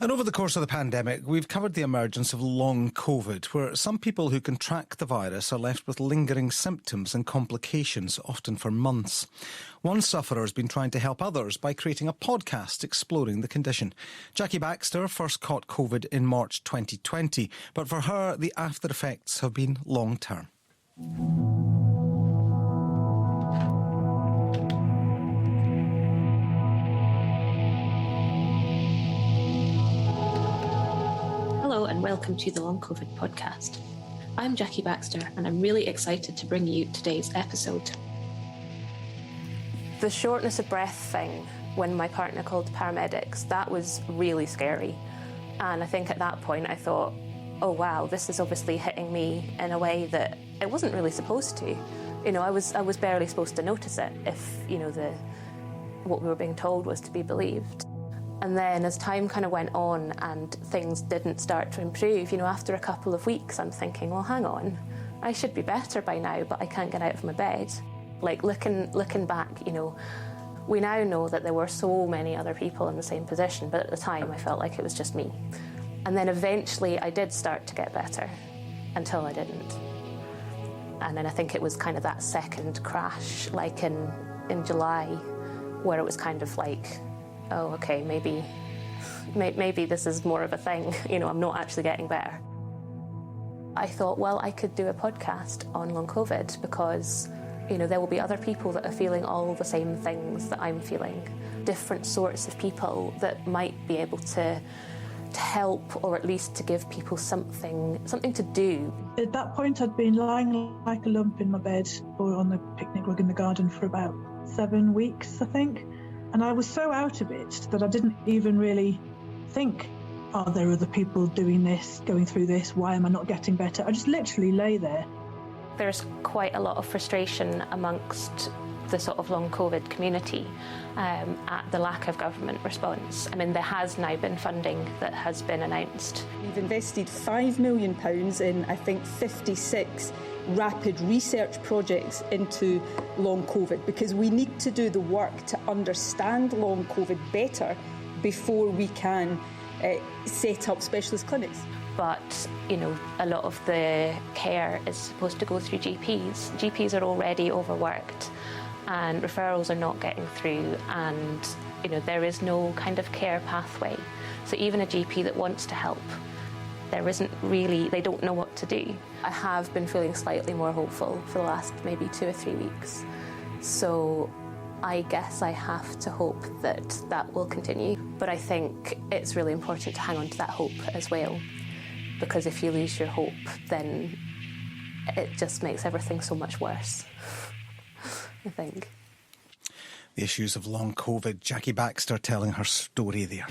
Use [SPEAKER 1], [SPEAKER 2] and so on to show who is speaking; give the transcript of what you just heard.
[SPEAKER 1] And over the course of the pandemic, we've covered the emergence of long COVID, where some people who contract the virus are left with lingering symptoms and complications, often for months. One sufferer has been trying to help others by creating a podcast exploring the condition. Jackie Baxter first caught COVID in March 2020, but for her, the after effects have been long-term.
[SPEAKER 2] Hello and welcome to the Long COVID podcast. I'm Jackie Baxter and I'm really excited to bring you today's episode.
[SPEAKER 3] The shortness of breath thing, when my partner called paramedics, that was really scary. And I think at that point I thought, oh wow, this is obviously hitting me in a way that it wasn't really supposed to. You know, I was barely supposed to notice it if, what we were being told was to be believed. And then as time kind of went on and things didn't start to improve, after a couple of weeks, I'm thinking, well, hang on, I should be better by now, but I can't get out of my bed. Like looking back, we now know that there were so many other people in the same position, but at the time I felt like it was just me. And then eventually I did start to get better until I didn't. And then I think it was kind of that second crash, like in July, where it was kind of like, oh, okay, maybe this is more of a thing. I'm not actually getting better. I thought, well, I could do a podcast on long COVID because, there will be other people that are feeling all the same things that I'm feeling. Different sorts of people that might be able to help, or at least to give people something to do.
[SPEAKER 4] At that point, I'd been lying like a lump in my bed or on the picnic rug in the garden for about 7 weeks, I think. And I was so out of it that I didn't even really think, are there other people doing this, going through this? Why am I not getting better? I just literally lay there.
[SPEAKER 3] There's quite a lot of frustration amongst the sort of long COVID community at the lack of government response. I mean, there has now been funding that has been announced.
[SPEAKER 5] We've invested £5 million in, I think, 56 rapid research projects into long COVID, because we need to do the work to understand long COVID better before we can set up specialist clinics.
[SPEAKER 3] But, a lot of the care is supposed to go through GPs. GPs are already overworked and referrals are not getting through, and, there is no kind of care pathway. So even a GP that wants to help, they don't know what to do. I have been feeling slightly more hopeful for the last maybe 2 or 3 weeks. So I guess I have to hope that will continue. But I think it's really important to hang on to that hope as well, because if you lose your hope, then it just makes everything so much worse, I think.
[SPEAKER 1] The issues of long COVID, Jackie Baxter telling her story there.